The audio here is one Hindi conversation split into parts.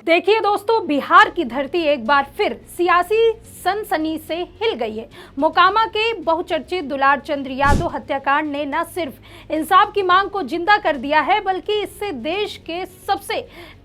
देखिए दोस्तों, बिहार की धरती एक बार फिर सियासी सनसनी से हिल गई है। मोकामा के बहुचर्चित दुलारचंद यादव हत्याकांड ने न सिर्फ इंसाफ की मांग को जिंदा कर दिया है, बल्कि इससे देश के सबसे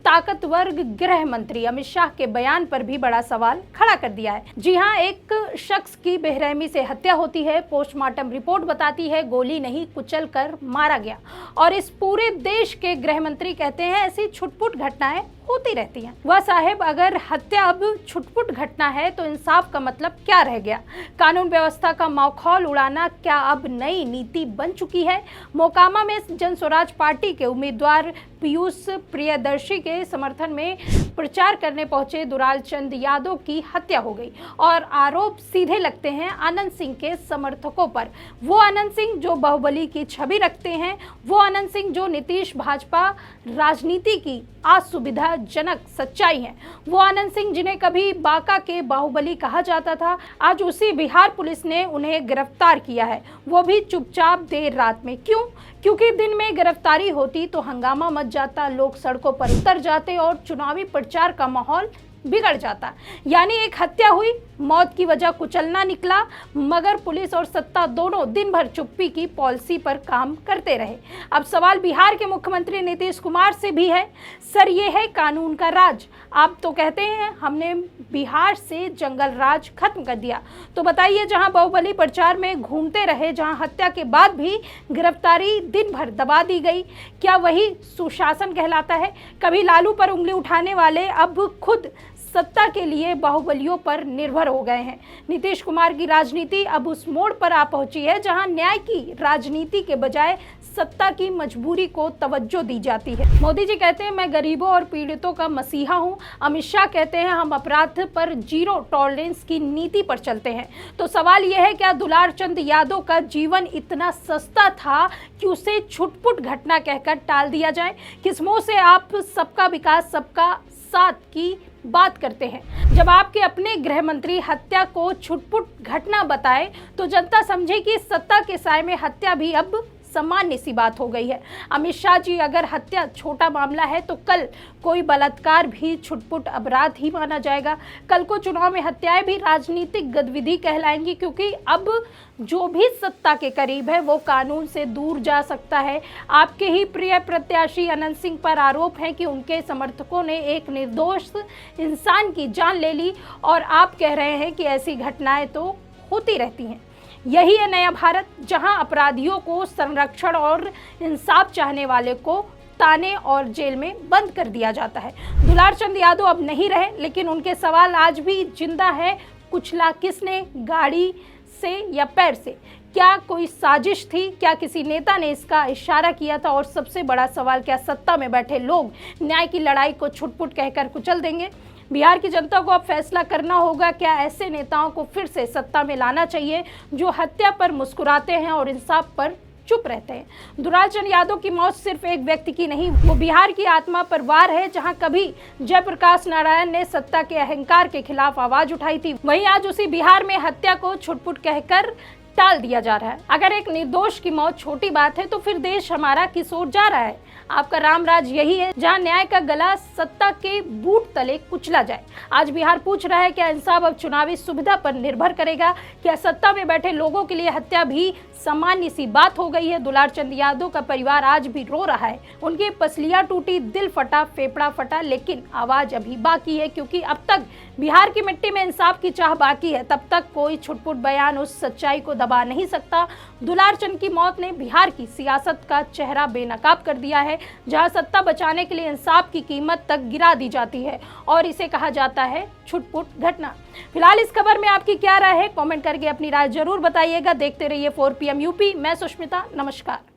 ताकतवर गृह मंत्री अमित शाह के बयान पर भी बड़ा सवाल खड़ा कर दिया है। जी हां, एक शख्स की बेरहमी से हत्या होती है, पोस्टमार्टम रिपोर्ट बताती है गोली नहीं कुचल कर मारा गया, और इस पूरे देश के गृह मंत्री कहते हैं ऐसी छुटपुट घटनाएं होती रहती हैं। वह साहब, अगर हत्या अब छुटपुट घटना है तो इंसाफ का मतलब क्या रह गया? कानून व्यवस्था का मखौल उड़ाना क्या अब नई नीति बन चुकी है? मोकामा में जन स्वराज पार्टी के उम्मीदवार पीयूष प्रियदर्शी के समर्थन में प्रचार करने पहुंचे दुलारचंद यादव की हत्या हो गई, और आरोप सीधे लगते हैं आनंद सिंह के समर्थकों पर। वो आनंद सिंह जो बाहुबली की छवि रखते हैं, वो आनंद सिंह जो नीतीश भाजपा राजनीति की असुविधाजनक सच्चाई है, वो आनंद सिंह जिन्हें कभी बांका के बाहुबली कहा जाता था, आज उसी बिहार पुलिस ने उन्हें गिरफ्तार किया है, वो भी चुपचाप देर रात में। क्यों? क्योंकि दिन में गिरफ्तारी होती तो हंगामा मच जाता, लोग सड़कों पर उतर जाते और चुनावी प्रचार का माहौल बिगड़ जाता। यानी एक हत्या हुई, मौत की वजह कुचलना निकला, मगर पुलिस और सत्ता दोनों दिन भर चुप्पी की पॉलिसी पर काम करते रहे। अब सवाल बिहार के मुख्यमंत्री नीतीश कुमार से भी है। सर, ये है कानून का राज। आप तो कहते हैं हमने बिहार से जंगल राज खत्म कर दिया, तो बताइए, जहां बाहुबली प्रचार में घूमते रहे, जहां हत्या के बाद भी गिरफ्तारी दिन भर दबा दी गई, क्या वही सुशासन कहलाता है? कभी लालू पर उंगली उठाने वाले अब खुद सत्ता के लिए बाहुबलियों पर निर्भर हो गए हैं। नीतीश कुमार की राजनीति अब उस मोड़ पर आ पहुंची है जहां न्याय की राजनीति के बजाय सत्ता की मजबूरी को तवज्जो दी जाती है। मोदी जी कहते हैं मैं गरीबों और पीड़ितों का मसीहा हूं। अमित शाह कहते हैं हम अपराध पर जीरो टॉलरेंस की नीति पर चलते हैं। तो सवाल यह है, क्या दुलारचंद यादव का जीवन इतना सस्ता था कि उसे छुटपुट घटना कहकर टाल दिया जाए? किस मुंह से आप सबका विकास सबका साथ की बात करते हैं? जब आपके अपने गृह मंत्री हत्या को छुटपुट घटना बताए तो जनता समझे कि सत्ता के साए में हत्या भी अब सामान्य सी बात हो गई है। अमित शाह जी, अगर हत्या छोटा मामला है तो कल कोई बलात्कार भी छुटपुट अपराध ही माना जाएगा। कल को चुनाव में हत्याएं भी राजनीतिक गतिविधि कहलाएंगी, क्योंकि अब जो भी सत्ता के करीब है वो कानून से दूर जा सकता है। आपके ही प्रिय प्रत्याशी अनंत सिंह पर आरोप है कि उनके समर्थकों ने एक निर्दोष इंसान की जान ले ली, और आप कह रहे हैं कि ऐसी घटनाएं तो होती रहती हैं। यही है नया भारत, जहां अपराधियों को संरक्षण और इंसाफ चाहने वाले को ताने और जेल में बंद कर दिया जाता है। दुलारचंद यादव अब नहीं रहे, लेकिन उनके सवाल आज भी जिंदा है। कुचला किसने? गाड़ी से या पैर से? क्या कोई साजिश थी? क्या किसी नेता ने इसका इशारा किया था? और सबसे बड़ा सवाल, क्या सत्ता में बैठे लोग न्याय की लड़ाई को छुटपुट कहकर कुचल देंगे? बिहार की जनता को अब फैसला करना होगा, क्या ऐसे नेताओं को फिर से सत्ता में लाना चाहिए जो हत्या पर मुस्कुराते हैं और इंसाफ पर चुप रहते हैं? दुलारचंद यादव की मौत सिर्फ एक व्यक्ति की नहीं, वो बिहार की आत्मा पर वार है। जहां कभी जयप्रकाश नारायण ने सत्ता के अहंकार के खिलाफ आवाज उठाई थी, वहीं आज उसी बिहार में हत्या को छुटपुट कहकर टाल दिया जा रहा है। अगर एक निर्दोष की मौत छोटी बात है तो फिर देश हमारा किस ओर जा रहा है? आपका राम राज यही है जहां न्याय का गला सत्ता के बूट तले कुचला जाए। आज बिहार पूछ रहा है, क्या इंसाफ अब चुनावी सुविधा पर निर्भर करेगा? क्या सत्ता में बैठे लोगों के लिए हत्या भी सामान्य सी बात हो गई है? दुलारचंद यादव का परिवार आज भी रो रहा है, उनकी पसलियां टूटी, दिल फटा, फेफड़ा फटा, लेकिन आवाज अभी बाकी है, क्योंकि अब तक बिहार की मिट्टी में इंसाफ की चाह बाकी है। तब तक कोई छुटपुट बयान उस सच्चाई को दबा नहीं सकता। दुलारचंद की मौत ने बिहार की सियासत का चेहरा बेनकाब कर दिया है, जहां सत्ता बचाने के लिए इंसाफ की कीमत तक गिरा दी जाती है, और इसे कहा जाता है छुटपुट घटना। फिलहाल इस खबर में आपकी क्या राय है? कमेंट करके अपनी राय जरूर बताइएगा। देखते रहिए 4 PM यूपी। मैं सुष्मिता, नमस्कार।